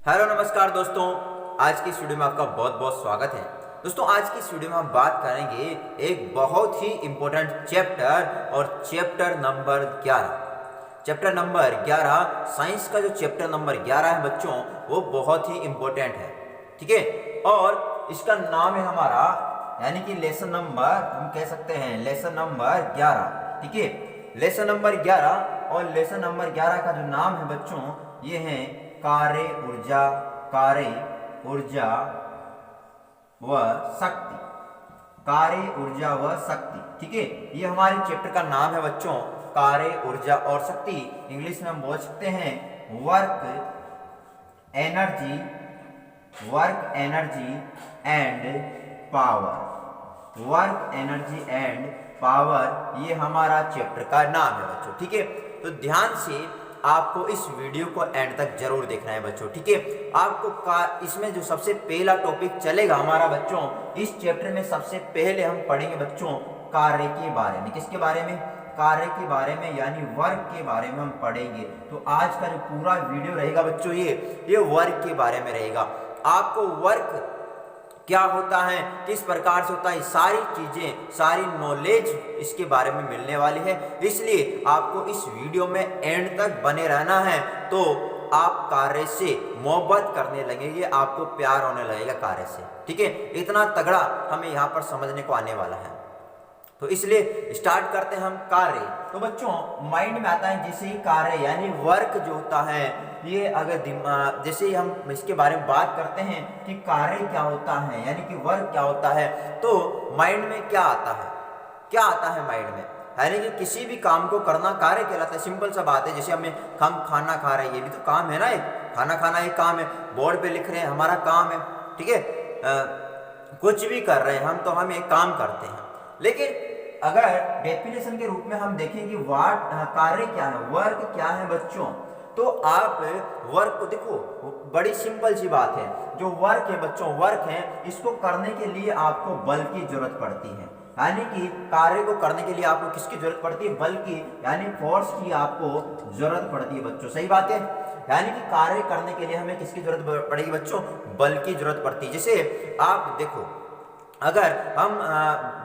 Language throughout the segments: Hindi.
हेलो नमस्कार दोस्तों, आज की इस वीडियो में आपका बहुत बहुत स्वागत है। दोस्तों आज की इस वीडियो में हम बात करेंगे एक बहुत ही इम्पोर्टेंट चैप्टर और chapter number 11। Chapter number 11 science का जो चैप्टर नंबर 11 है बच्चों, वो बहुत ही इम्पोर्टेंट है। ठीक है, और इसका नाम है हमारा यानी कि लेसन नंबर, हम कह सकते हैं लेसन नंबर 11। ठीक है, लेसन नंबर 11 और लेसन नंबर 11 का जो नाम है बच्चों, ये है कार्य ऊर्जा व शक्ति। कार्य ऊर्जा व शक्ति। ठीक है, ये हमारे चैप्टर का नाम है बच्चों, कार्य ऊर्जा और शक्ति। इंग्लिश में हम बोल सकते हैं work energy and power. Work energy and power, ये हमारा चैप्टर का नाम है बच्चों। ठीक है, तो ध्यान से आपको इस वीडियो को एंड तक जरूर देखना है बच्चों। ठीक है, आपको इसमें जो सबसे पहला टॉपिक चलेगा हमारा बच्चों, इस चैप्टर में सबसे पहले हम पढ़ेंगे बच्चों कार्य के बारे में। किसके बारे में? कार्य के बारे में, यानी वर्क के बारे में हम पढ़ेंगे। तो आज का जो पूरा वीडियो रहेगा बच्चों, ये वर्क के बारे में रहेगा। आपको वर्क क्या होता है, किस प्रकार से होता है, सारी चीजें, सारी नॉलेज इसके बारे में मिलने वाली है। इसलिए आपको इस वीडियो में एंड तक बने रहना है, तो आप कार्य से मोहब्बत करने लगेंगे, आपको प्यार होने लगेगा कार्य से। ठीक है, इतना तगड़ा हमें यहाँ पर समझने को आने वाला है। तो इसलिए स्टार्ट करते हैं हम कार्य। तो बच्चों माइंड में आता है जैसे ही कार्य यानी वर्क जो होता है, ये अगर जैसे ही हम इसके बारे में बात करते हैं कि कार्य क्या होता है यानी कि वर्क क्या होता है, तो माइंड में क्या आता है? क्या आता है माइंड में? यानी कि किसी भी काम को करना कार्य कहलाता है। सिंपल सा बात है, जैसे हम खाना खा रहे हैं, ये भी तो काम है ना, एक खाना खाना एक काम है। बोर्ड पे लिख रहे हैं, हमारा काम है। ठीक है, कुछ भी कर रहे हैं हम, तो हम एक काम करते हैं। लेकिन अगर डेफिनेशन के रूप में हम देखें कि कार्य क्या है, वर्क क्या है बच्चों, तो आप वर्क को देखो, बड़ी सिंपल सी बात है। जो वर्क है बच्चों, वर्क है, इसको करने के लिए आपको बल की जरूरत पड़ती है। यानी कि कार्य को करने के लिए आपको किसकी जरूरत पड़ती है? बल की, यानी फोर्स की आपको जरूरत पड़ती है बच्चों। सही बात है, यानी कि कार्य करने के लिए हमें किसकी जरूरत पड़ेगी बच्चों? बल की जरूरत पड़ती है। जैसे आप देखो, अगर हम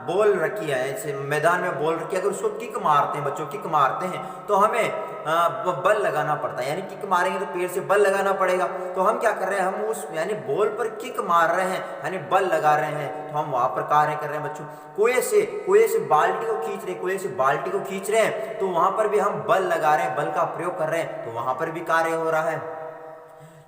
बॉल रखी है, जैसे मैदान में बॉल रखी है, अगर उसको किक मारते हैं बच्चों, किक मारते हैं, तो हमें बल लगाना पड़ता है। यानी किक मारेंगे तो पैर से बल लगाना पड़ेगा। तो हम क्या कर रहे हैं, हम उस यानी बॉल पर किक मार रहे हैं, यानी बल लगा रहे हैं, तो हम वहां पर कार्य कर रहे हैं बच्चों। कुएं से बाल्टी को खींच रहे, कुएं से बाल्टी को खींच रहे हैं, तो वहां पर भी हम बल लगा रहे हैं, बल का प्रयोग कर रहे हैं, तो वहां पर भी कार्य हो रहा है।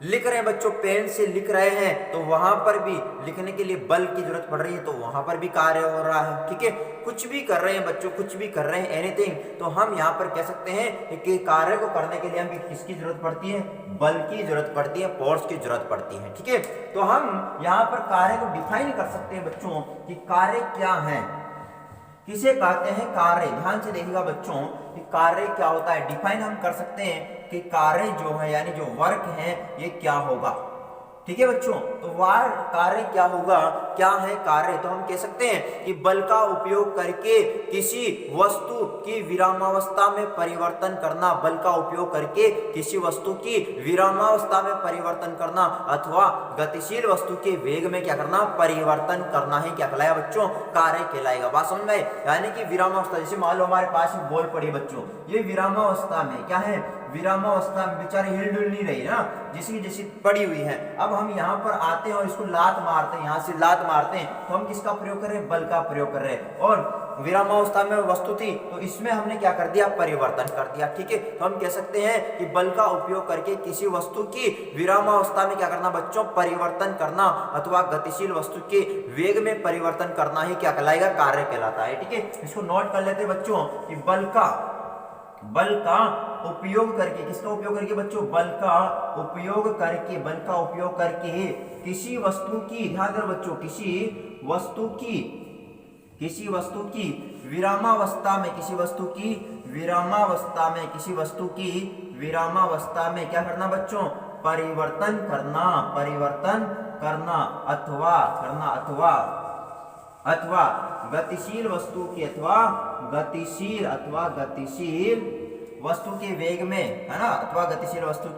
लिख रहे हैं बच्चों, पेन से लिख रहे हैं, तो वहां पर भी लिखने के लिए बल की जरूरत पड़ रही है, तो वहां पर भी कार्य हो रहा है। ठीक है, कुछ भी कर रहे हैं बच्चों, कुछ भी कर रहे हैं, एनीथिंग, तो हम यहाँ पर कह सकते हैं कि कार्य को करने के लिए हमें किसकी जरूरत पड़ती है? बल की जरूरत पड़ती है, फोर्स की जरूरत पड़ती है। ठीक है, तो हम यहाँ पर कार्य को डिफाइन कर सकते हैं बच्चों कि कार्य क्या है, किसे कहते हैं कार्य। ध्यान से देखिएगा बच्चों कि कार्य क्या होता है। डिफाइन हम कर सकते हैं कि कार्य जो है यानी जो वर्क है, ये क्या होगा। ठीक है बच्चों, तो कार्य क्या होगा, क्या है कार्य? तो हम कह सकते हैं कि बल का उपयोग करके किसी वस्तु की विरामावस्था में परिवर्तन करना। बल का उपयोग करके किसी वस्तु की विरामावस्था में परिवर्तन करना, अथवा गतिशील वस्तु के वेग में क्या करना? परिवर्तन करना ही क्या कहलाएगा बच्चों? कार्य कहलाएगा। बात समझ में? यानी कि विरामावस्था, जैसे मान लो हमारे पास बॉल पड़ी बच्चों, ये विरामावस्था में क्या है? विरामावस्था में बेचारे हिलडुल नहीं रही ना, जैसी जैसी पड़ी हुई है। अब हम यहाँ पर आते हैं और इसको लात मारते हैं, यहाँ से लात मारते हैं, तो हम किसका प्रयोग कर रहे हैं? बल का प्रयोग कर रहे हैं। और विरामावस्था में वस्तु थी, तो इसमें हमने क्या कर दिया? परिवर्तन कर दिया। ठीक है, तो हम कह सकते हैं कि बल का उपयोग करके किसी वस्तु की विरामावस्था में क्या करना बच्चों? परिवर्तन करना, अथवा गतिशील वस्तु के वेग में परिवर्तन करना ही क्या कहलाएगा? कार्य कहलाता है। ठीक है, इसको नोट कर लेते बच्चों कि बल का उपयोग करके, किसका उपयोग करके बच्चों? बल का उपयोग करके किसी वस्तु की, ध्यान दो बच्चों, किसी वस्तु की विरामावस्था में क्या करना बच्चों? परिवर्तन करना अथवा गतिशील वस्तु की, गतिशील वस्तु के वेग में, है ना, अथवा गतिशील वस्तु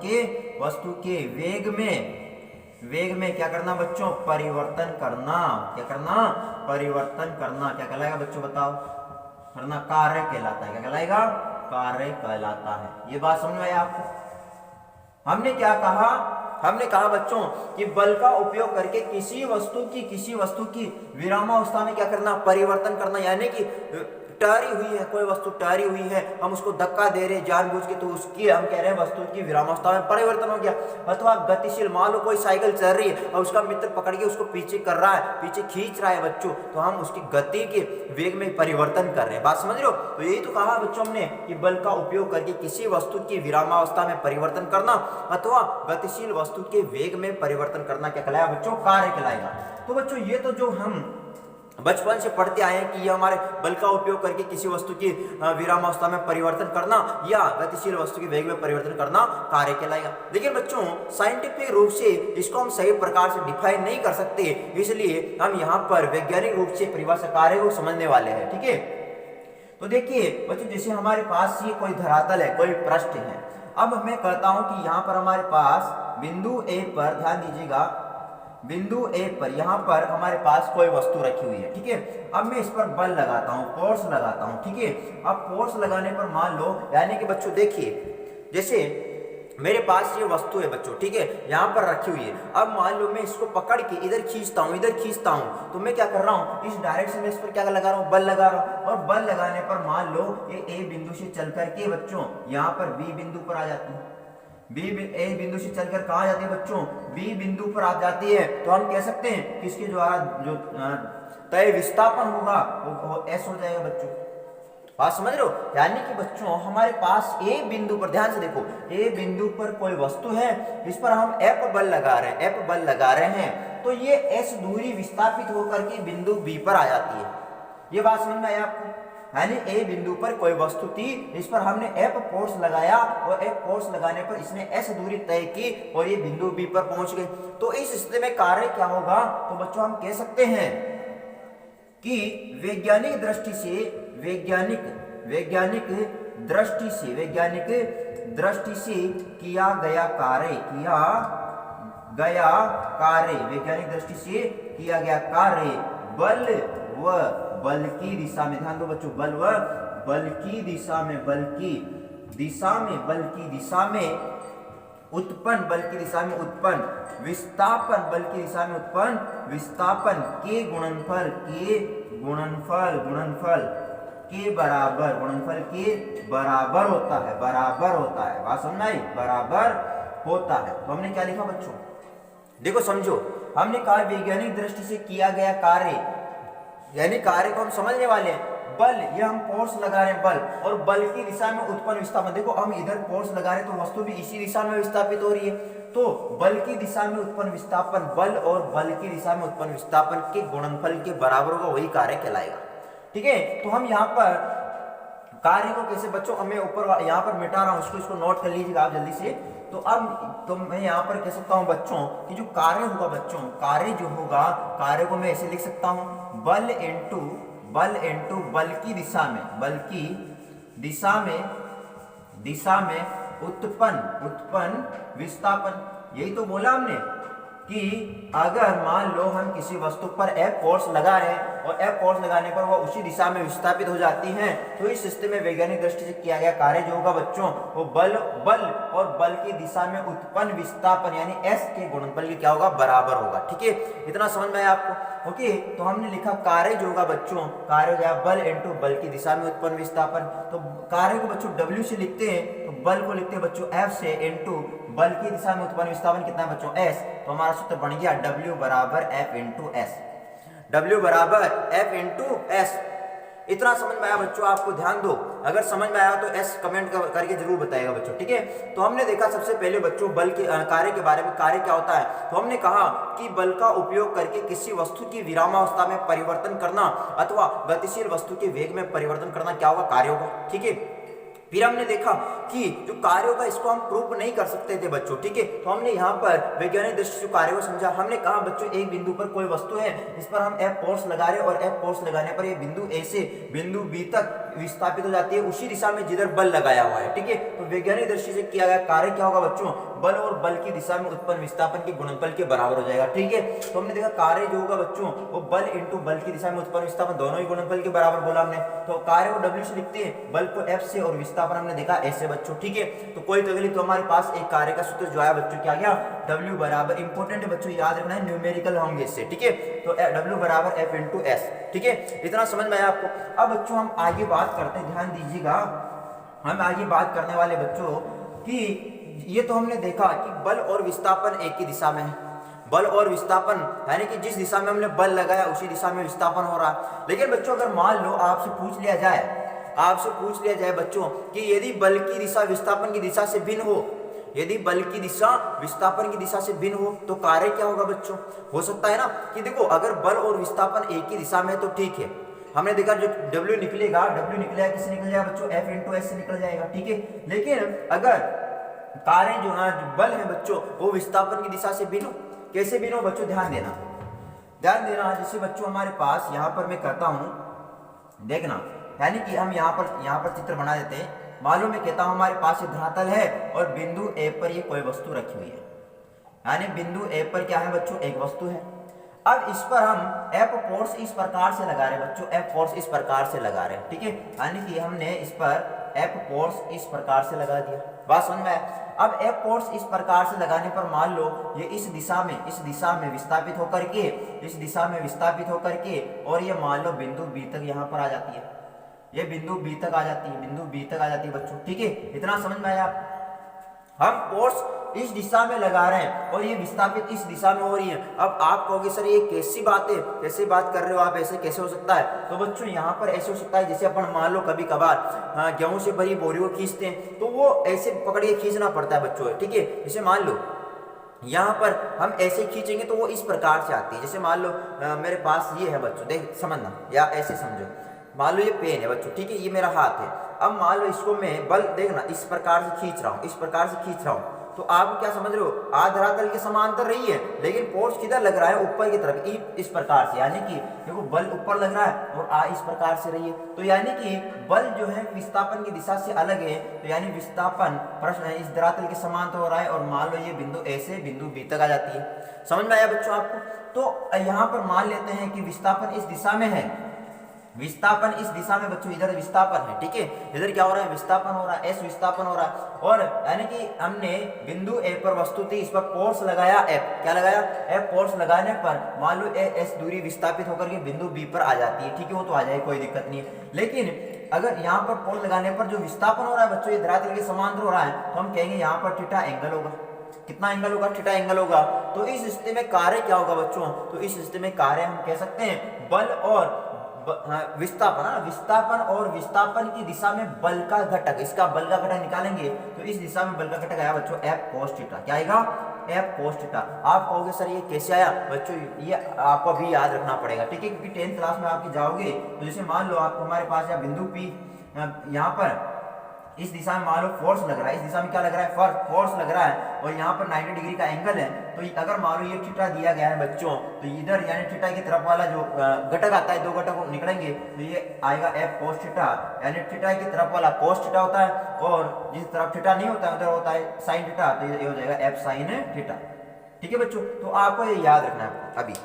के वेग में वेग में क्या करना बच्चों, परिवर्तन करना। क्या करना, परिवर्तन करना। क्या कहलाएगा बच्चों बताओ, करना कार्य कहलाता है। क्या कहलाएगा, कार्य कहलाता है। ये बात समझ में आई आपको। हमने क्या कहा, हमने कहा बच्चों कि बल का उपयोग करके किसी वस्तु की विरामावस्था में क्या करना, परिवर्तन करना। यानी कि टहरी हुई है, कोई वस्तु टहरी हुई है, हम उसको धक्का दे रहे जानबूझ के, तो उसकी हम कह रहे हैं वस्तु की विरामावस्था में परिवर्तन हो गया। अथवा गतिशील, मान लो कोई साइकिल चल रही है और उसका मित्र पकड़ के उसको पीछे कर रहा है, पीछे खींच रहा है बच्चों, तो हम उसकी गति के वेग में परिवर्तन कर रहे हैं। बात समझ रहे हो। तो यही तो कहा बच्चों हमने कि बल का उपयोग करके किसी वस्तु की विरामावस्था में परिवर्तन करना अथवा गतिशील वस्तु के वेग में परिवर्तन करना क्या कहलाएगा बच्चों, कार्य कहलाएगा। तो बच्चों ये तो जो हम बचपन से पढ़ते आए हैं कि ये हमारे बल का उपयोग करके किसी वस्तु की विरामावस्था में परिवर्तन करना या गतिशील वस्तु के वेग में परिवर्तन करना कार्य कहलाएगा। लेकिन बच्चों साइंटिफिक रूप से इसको हम सही प्रकार से डिफाइन नहीं कर सकते, इसलिए हम यहाँ पर वैज्ञानिक रूप से परिभाषा कार्य को समझने वाले हैं। ठीक है, तो देखिए बच्चों, जैसे हमारे पास ये कोई धरातल है, कोई पृष्ठ है। अब मैं कहता हूं कि यहाँ पर हमारे पास बिंदु ए पर, ध्यान दीजिएगा, बिंदु ए पर यहाँ पर हमारे पास कोई वस्तु रखी हुई है। ठीक है, अब मैं इस पर बल लगाता हूँ, फोर्स लगाता हूँ। ठीक है, अब फोर्स लगाने पर मान लो, यानी कि बच्चों देखिए, जैसे मेरे पास ये वस्तु है बच्चों, ठीक है, यहाँ पर रखी हुई है। अब मान लो मैं इसको पकड़ के इधर खींचता हूँ, इधर खींचता हूँ, तो मैं क्या कर रहा हूँ, इस डायरेक्शन में इस पर क्या लगा रहा हूँ, बल लगा रहा हूँ। और बल लगाने पर मान लो ये ए बिंदु से चल करके बच्चों यहाँ पर बी बिंदु पर आ जाती है। ए बिंदु से चलकर कहाँ जाती है बच्चों, बी बिंदु पर आ जाती है। तो हम कह सकते हैं कि इसके द्वारा जो तय विस्थापन होगा वो एस हो जाएगा बच्चों। बात समझ रहे हो। यानी कि बच्चों हमारे पास ए बिंदु पर, ध्यान से देखो, ए बिंदु पर कोई वस्तु है, इस पर हम एफ बल लगा रहे हैं, एफ बल लगा रहे हैं, तो ये एस दूरी विस्थापित होकर के बिंदु बी पर आ जाती है। ये बात समझ में आई आपको। यानी ए बिंदु पर कोई वस्तु थी, इस पर हमने एफ फोर्स लगाया और एफ फोर्स लगाने पर इसने एस दूरी तय की और ये बिंदु बी पर पहुंच गई। तो इस स्थिति में कार्य क्या होगा, तो बच्चों हम कह सकते हैं कि वैज्ञानिक दृष्टि से किया गया कार्य बल व बल की दिशा में, ध्यान दो बच्चों, बल व बल की दिशा में उत्पन्न विस्थापन के गुणनफल के बराबर होता है। बात समझ में आई, बराबर होता है। तो हमने क्या लिखा बच्चों, देखो समझो, हमने कहा वैज्ञानिक दृष्टि से किया गया कार्य, यानी कार्य को हम समझने वाले हैं। बल, ये हम फोर्स लगा रहे हैं बल, और बल की दिशा में उत्पन्न विस्थापन। देखो हम इधर फोर्स लगा रहे हैं तो वस्तु भी इसी दिशा में विस्थापित हो रही है। तो बल की दिशा में उत्पन्न विस्थापन, बल और बल की दिशा में उत्पन्न विस्थापन के गुणनफल के बराबर होगा, वही कार्य कहलाएगा। ठीक है, तो हम यहाँ पर कार्य को कैसे बच्चों, मैं ऊपर यहाँ पर मिटा रहा हूँ, इसको नोट कर लीजिएगा आप जल्दी से। तो अब तो मैं यहाँ पर कह सकता हूँ बच्चों कि जो कार्य होगा बच्चों, कार्य जो होगा, कार्य को मैं ऐसे लिख सकता हूँ, बल इनटू बल की दिशा में उत्पन्न विस्थापन। यही तो बोला हमने कि अगर मान लो हम किसी वस्तु पर F फोर्स लगा रहे हैं और F फोर्स लगाने पर वो उसी दिशा में विस्थापित हो जाती हैं, तो इस स्थिति में वैज्ञानिक दृष्टि से किया गया कार्य जो होगा बच्चों, वो बल और बल की दिशा में उत्पन्न विस्थापन यानी S के गुणनफल के क्या होगा, बराबर होगा। ठीक है, इतना समझ में आया आपको। ओके, तो हमने लिखा कार्य जो होगा बच्चों, कार्य हो गया बल इनटू बल की दिशा में उत्पन्न विस्थापन। तो कार्य को बच्चों W से लिखते हैं, तो बल को लिखते हैं बच्चों F से, इनटू बल की दिशा में उत्पन्न विस्थापन कितना है बच्चों, S। तो हमारा सूत्र बन गया W बराबर F इंटू S। W बराबर F इंटू S। इतना समझ में आया बच्चों, आपको ध्यान दो, अगर समझ में आया तो S कमेंट करके जरूर बताइएगा बच्चों। ठीक है, तो हमने देखा सबसे पहले बच्चों बल के कार्य के बारे में। कार्य क्या होता है, तो हमने कहा कि बल का उपयोग करके किसी वस्तु की विरामावस्था में परिवर्तन करना अथवा गतिशील वस्तु के वेग में परिवर्तन करना क्या होगा, कार्य होगा। ठीक है, फिर हमने देखा कि जो कार्य होगा इसको हम प्रूव नहीं कर सकते थे बच्चों। ठीक है, तो हमने यहाँ पर वैज्ञानिक दृष्टि से कार्य को समझा। हमने कहा बच्चों एक बिंदु पर कोई वस्तु है, इस पर हम F फोर्स लगा रहे हैं और F फोर्स लगाने पर ये बिंदु A से बिंदु B तक विस्थापित हो जाती है उसी दिशा में जिधर बल लगाया हुआ है, ठीक है। तो वैज्ञानिक दृष्टि से किया गया कार्य क्या होगा बच्चों, बल और बल की दिशा में उत्पन्न विस्थापन के गुणनफल के बराबर हो जाएगा, ठीक है। तो हमने देखा कार्य जो होगा बच्चों वो बल इंटू बल की दिशा में उत्पन्न विस्थापन दोनों ही गुणनफल के बराबर बोला हमने। तो कार्य को W से लिखते हैं, बल को F से और विस्थापन हमने देखा ऐसे बच्चों, ठीक है। तो कोई तकलीफ, तो हमारे पास एक कार्य का सूत्र जो आया बच्चों क्या गया, W बराबर, इंपॉर्टेंट है बच्चों, याद रखना है, न्यूमेरिकल होंगे इससे, ठीक है। तो W बराबर F इंटू S, ठीक है। इतना समझ में आया आपको। अब बच्चों हम आगे बात करते हैं, ध्यान दीजिएगा, हम आगे बात करने वाले बच्चों कि ये तो हमने देखा कि बल और विस्थापन एक ही दिशा में है, बल और विस्थापन यानी कि जिस दिशा में हमने बल लगाया उसी दिशा में विस्थापन हो रहा है। लेकिन बच्चों अगर मान लो आपसे पूछ लिया जाए बच्चों कि यदि बल की दिशा विस्थापन की दिशा से भिन्न हो, यदि बल की दिशा विस्थापन की दिशा से भिन्न हो तो कार्य क्या होगा बच्चों। हो सकता है ना कि देखो अगर बल और विस्थापन एक ही दिशा में तो ठीक है, हमने देखा जो W निकलेगा किससे निकल जाएगा बच्चों, F इंटू S से निकल जाएगा, ठीक है। लेकिन अगर कार्य जो है बल है बच्चों वो विस्थापन की दिशा से भिन्न हो, कैसे भिन्न हो बच्चों, ध्यान देना। जैसे बच्चों हमारे पास यहाँ पर मैं करता हूँ, देखना, यानी कि हम यहाँ पर चित्र बना देते हैं। मालूम मैं कहता हूँ हमारे पास ये धरातल है और बिंदु A पर ये कोई वस्तु रखी हुई है, यानी बिंदु A पर क्या है बच्चों, एक वस्तु है। अब इस पर हम F फोर्स इस प्रकार से लगा रहे हैं बच्चों, F फोर्स इस प्रकार से लगा रहे हैं, ठीक है। यानी कि हमने इस पर F फोर्स इस प्रकार से लगा दिया, बात समझ में आया। अब F फोर्स इस प्रकार से लगाने पर मान लो ये इस दिशा में विस्थापित होकर के और ये मान लो बिंदु B तक यहाँ पर आ जाती है, ये बिंदु B तक आ जाती है बच्चों, ठीक है। इतना समझ में आया। हम फोर्स इस दिशा में लगा रहे हैं और ये विस्थापित इस दिशा में हो रही है। अब आप कहोगे सर ये कैसी बात है, कैसे बात कर रहे हो आप, ऐसे कैसे हो सकता है। तो बच्चों यहाँ पर ऐसे हो सकता है जैसे अपन मान लो कभी कभार गेहूं से भरी बोरी को खींचते हैं तो वो ऐसे पकड़ के खींचना पड़ता है बच्चों, ठीक है। जैसे मान लो यहाँ पर हम ऐसे खींचेंगे तो वो इस प्रकार से आती है। जैसे मान लो मेरे पास ये है बच्चों, देख समझना या ऐसे समझो, मान लो ये पेन है बच्चों, ठीक है, ये मेरा हाथ है। अब मान लो इसको मैं बल देखना इस प्रकार से खींच रहा हूँ, तो आप क्या समझ रहे हो, धरातल के समांतर रही है, लेकिन फोर्स किधर लग रहा है, ऊपर की तरफ, इस प्रकार से, यानी कि देखो बल ऊपर लग रहा है और इस प्रकार से रही है। तो यानी कि बल जो है विस्थापन की दिशा से अलग है, तो यानी विस्थापन प्रश्न है इस धरातल के समांतर हो रहा है और मान लो ये बिंदु A से बिंदु B तक आ जाती है। समझ में आया बच्चों आपको। तो यहाँ पर मान लेते हैं कि विस्थापन इस दिशा में है, विस्थापन इस दिशा में बच्चों, इधर विस्थापन है, ठीक है, इधर क्या हो रहा है, विस्थापन हो रहा है, S विस्थापन हो रहा है। और यानी कि हमने बिंदु A पर वस्तु थी, इस पर फोर्स लगाया F, क्या लगाया, F फोर्स लगाने पर मान लो S दूरी विस्थापित होकर के बिंदु B पर आ जाती है, ठीक है, वो तो आ जाए, कोई दिक्कत नहीं है। लेकिन अगर यहाँ पर फोर्स लगाने पर जो विस्थापन हो रहा है बच्चों ये धरातल के समांतर हो रहा है, तो हम कहेंगे यहाँ पर थीटा एंगल होगा। कितना एंगल होगा, थीटा एंगल होगा। तो इस स्थिति में कार्य क्या होगा बच्चों, तो इस स्थिति में कार्य हम कह सकते हैं बल और विस्थापन और विस्थापन की दिशा में बल का घटक, इसका बल का घटक निकालेंगे तो इस दिशा में बल का घटक आया बच्चों F cos थीटा, क्या आएगा, F cos थीटा। आप कहोगे सर ये कैसे आया बच्चों, ये आपको भी याद रखना पड़ेगा, ठीक है, क्योंकि 10th क्लास में आपके जाओगे तो जैसे मान लो आप हमारे पास या बिंदु P यहाँ पर इस दिशा में मान लो फोर्स लग रहा है, इस दिशा में क्या लग रहा है, फोर्स लग रहा है और यहाँ पर 90 डिग्री का एंगल है। तो अगर मान लो ये थीटा दिया गया है बच्चों, तो इधर यानी थीटा की तरफ वाला जो घटक आता है, दो घटक निकलेंगे तो ये आएगा F cos थीटा, यानी थीटा की तरफ वाला cos थीटा होता है और जिस तरफ थीटा नहीं होता है उधर होता है sin थीटा, तो ये हो जाएगा F sin थीटा, ठीक है बच्चों। तो आपको ये याद रखना है। अभी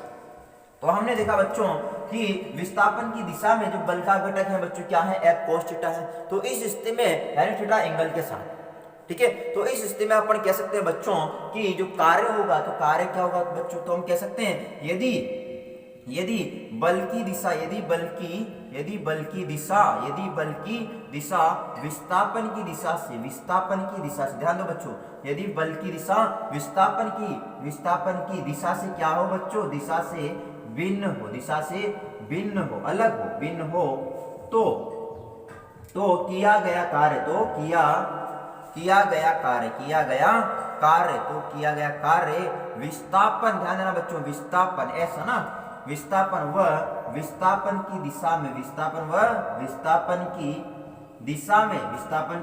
तो हमने देखा बच्चों कि विस्थापन की दिशा में जो बल का घटक है बच्चों क्या है, F cos थीटा है। तो इस स्थिति में यानी थीटा एंगल के साथ, ठीक है, तो इस स्थिति में अपन कह सकते हैं बच्चों कि जो कार्य होगा, तो कार्य क्या होगा बच्चों, तो हम कह सकते हैं यदि बल की दिशा विस्थापन की दिशा से, ध्यान दो बच्चों, यदि बल की दिशा विस्थापन की दिशा से क्या हो बच्चों, दिशा से भिन्न हो, अलग हो, तो किया गया कार्य विस्थापन, ध्यान देना बच्चों, विस्थापन ऐसा ना, विस्थापन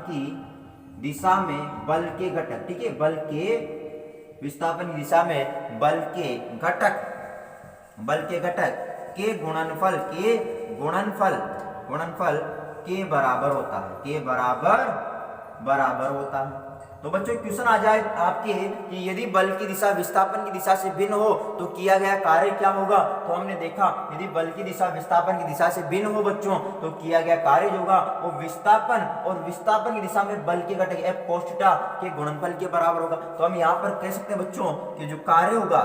की दिशा में बल के घटक, ठीक है, विस्थापन की दिशा में बल के घटक के के बराबर होता है, के बराबर होता है। तो बच्चों क्वेश्चन आ जाए आपके कि यदि बल की दिशा विस्थापन की दिशा से भिन्न हो तो किया गया कार्य क्या होगा। तो हमने देखा यदि बल की दिशा विस्थापन की दिशा से भिन्न हो बच्चों तो किया गया कार्य जो होगा वो विस्थापन और विस्थापन की दिशा में बल के घटक F cos थीटा के गुणनफल के बराबर होगा। तो हम यहाँ पर कह सकते हैं बच्चों कि जो कार्य होगा,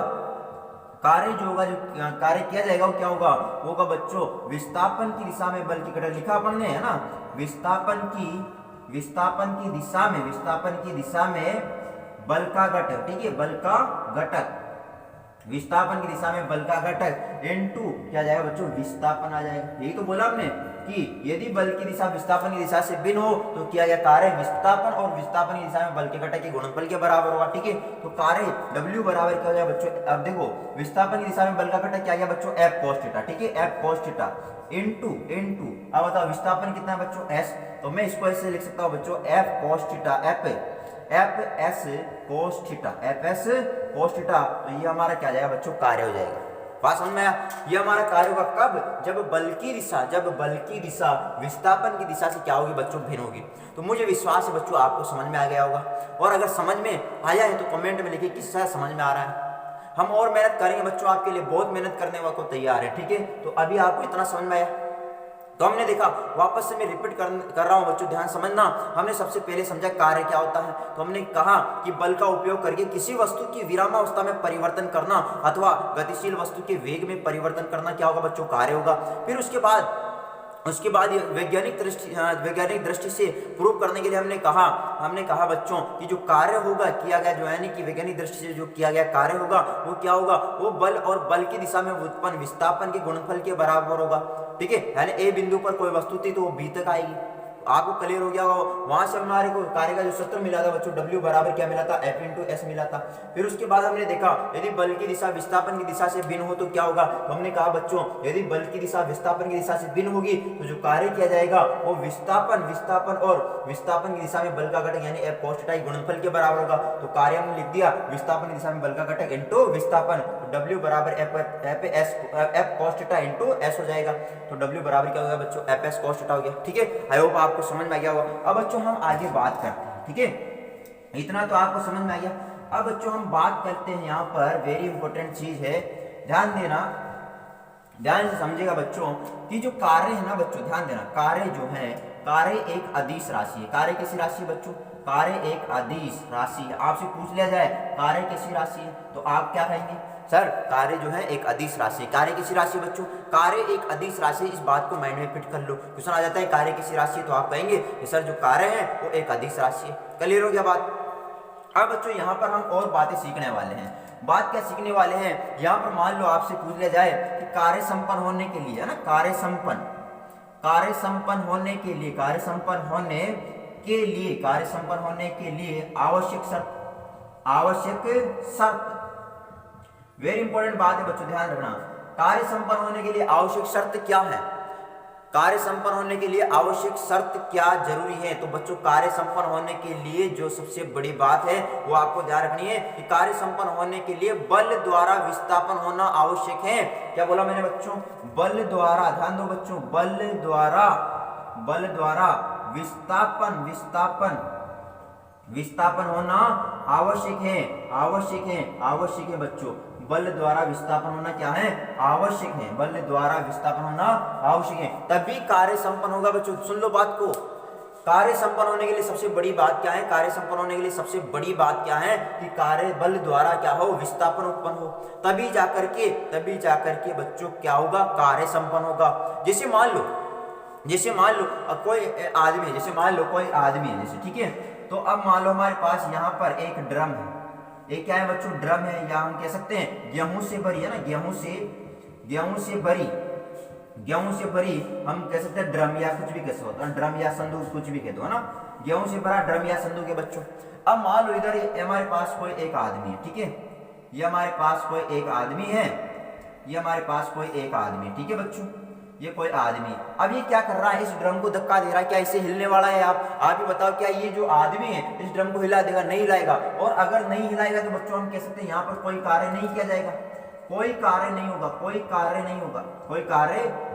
कार्य जो होगा, जो कार्य किया जाएगा वो क्या होगा बच्चों विस्थापन की दिशा में बल की घटक लिखा अपन ने, है ना, विस्थापन की दिशा में बल का घटक, ठीक है, बल का घटक, विस्थापन की दिशा में बल का घटक इनटू क्या जाएगा बच्चों विस्थापन आ जाएगा। यही तो बोला हमने कि यदि बल की दिशा विस्थापन की दिशा से भिन्न हो तो किया गया कार्य विस्थापन और विस्थापन की दिशा में बल के घटक के गुणनफल के बराबर होगा, ठीक है। तो कार्य W बराबर क्या हो जाएगा बच्चों, अब देखो विस्थापन की दिशा में बल का घटक क्या गया बच्चों F cos थीटा, ठीक है, F cos थीटा इनटू अब बताओ विस्थापन कितना है बच्चों S, तो मैं इसको ऐसे लिख सकता हूं बच्चों F cos theta, Fs cos theta, Fs cos theta. तो ये हमारा क्या जाएगा बच्चों कार्य हो जाएगा। बात समझ में आया। ये हमारा कार्य होगा कब, जब बल की दिशा विस्थापन की दिशा से क्या होगी बच्चों भिन्न होगी। तो मुझे विश्वास है बच्चों आपको समझ में आ गया होगा, और अगर समझ में आया है तो कमेंट में लिखिए किस तरह समझ में आ रहा है। हम और मेहनत करेंगे बच्चों, आपके लिए बहुत मेहनत करने को तैयार है, ठीक है। तो अभी आपको इतना समझ में आया तो हमने देखा, वापस से मैं रिपीट कर रहा हूं बच्चों, ध्यान समझना। हमने सबसे पहले समझा कार्य क्या होता है, तो हमने कहा कि बल का उपयोग करके किसी वस्तु की विरामावस्था में परिवर्तन करना अथवा गतिशील वस्तु के वेग में परिवर्तन करना क्या होगा बच्चों कार्य होगा। फिर उसके बाद वैज्ञानिक दृष्टि से प्रूव करने के लिए हमने कहा बच्चों कि जो कार्य होगा किया गया, जो यानी कि वैज्ञानिक दृष्टि से जो किया गया कार्य होगा वो क्या होगा, वो बल और बल की दिशा में उत्पन्न विस्थापन के गुणनफल के बराबर होगा, ठीक है। यानी ए बिंदु पर कोई वस्तु थी तो वो बी तक आएगी। आपको क्लियर हो गया होगा। वहां से हमारे को कार्य का जो सूत्र मिला था बच्चों W बराबर क्या मिला था, F इंटू S मिला था। फिर उसके बाद हमने देखा यदि बल की दिशा विस्थापन की दिशा से भिन्न हो तो क्या होगा, तो हमने कहा बच्चों यदि बल की दिशा विस्थापन की दिशा से भिन्न होगी तो जो कार्य किया जाएगा वो विस्थापन और विस्थापन की दिशा में बल का घटक यानी F cos थीटा गुणनफल के बराबर होगा। तो कार्य हमने लिख दिया विस्थापन की दिशा में बल का घटक इंटू विस्थापन, W बराबर F cos theta into S हो जाएगा। तो W बराबर क्या होगा बच्चों Fs cos थीटा हो गया, ठीक है। आई होप आपको समझ में आ गया होगा। अब बच्चों हम आगे बात करते हैं, ठीक है, इतना तो आपको समझ में आ गया। अब बच्चों हम बात करते हैं, यहाँ पर वेरी इंपॉर्टेंट चीज है, ध्यान देना, ध्यान से समझेगा बच्चों कि जो कार्य है ना बच्चों, ध्यान देना, कार्य जो है, कार्य एक अदिश राशि है। कार्य कैसी राशि है बच्चों, कार्य एक अदिश राशि है। आपसे पूछ लिया जाए कार्य कैसी राशि है तो आप क्या कहेंगे, सर कार्य जो है एक अदिश राशि। कार्य किसी राशि बच्चों, कार्य एक अदिश राशि। इस बात को माइंड में फिट कर लो, क्वेश्चन आ जाता है कार्य किसी राशि है तो आप कहेंगे कि सर जो कार्य है वो एक अदिश राशि है। क्लियर हो गया बात। अब बच्चों यहाँ पर हम और बातें सीखने वाले हैं। बात क्या सीखने वाले हैं, यहाँ पर मान लो आपसे पूछ लिया जाए कि कार्य संपन्न होने के लिए, है ना, कार्य संपन्न होने के लिए आवश्यक शर्त, वेरी इंपॉर्टेंट बात है बच्चों, ध्यान रखना। कार्य संपन्न होने के लिए आवश्यक शर्त क्या है, कार्य संपन्न होने के लिए आवश्यक शर्त क्या जरूरी है। तो बच्चों कार्य संपन्न होने के लिए जो सबसे बड़ी बात है वो आपको ध्यान रखनी है कि कार्य संपन्न होने के लिए बल द्वारा विस्थापन होना आवश्यक है। क्या बोला मैंने बच्चों, बल द्वारा, ध्यान दो बच्चों, बल द्वारा विस्थापन होना आवश्यक है बच्चों। बल द्वारा विस्थापन होना क्या है, आवश्यक है। बल द्वारा विस्थापन होना आवश्यक है, तभी कार्य संपन्न होगा बच्चों। सुन लो बात को, कार्य संपन्न होने के लिए सबसे बड़ी बात क्या है, कार्य संपन्न होने के लिए सबसे बड़ी बात क्या है कि कार्य बल द्वारा क्या हो, विस्थापन उत्पन्न हो, तभी जाकर के बच्चों क्या होगा, कार्य संपन्न होगा। जैसे मान लो कोई आदमी है, जैसे, ठीक है। तो अब मान लो हमारे पास यहाँ पर एक ड्रम है, एक क्या है बच्चों, ड्रम है, या हम कह सकते हैं गेहूं से भरी, है ना, गेहूं से भरी हम कह सकते हैं ड्रम, या कुछ भी कह सकते हैं, ड्रम या संदूक, कुछ भी कह दो, है ना, गेहूं से भरा ड्रम या संदूक है बच्चों। अब मान लो इधर हमारे पास कोई एक आदमी है, ठीक है, ये हमारे पास कोई एक आदमी है, ठीक है बच्चों, ये कोई आदमी। अब ये क्या कर रहा है, इस ड्रम को धक्का दे रहा है, क्या इसे हिलने वाला है? आप ही बताओ, क्या ये जो आदमी है इस ड्रम को हिला देगा? नहीं हिलाएगा। और अगर नहीं हिलाएगा तो बच्चों हम कह सकते हैं यहाँ पर कोई कार्य नहीं किया जाएगा, कोई कार्य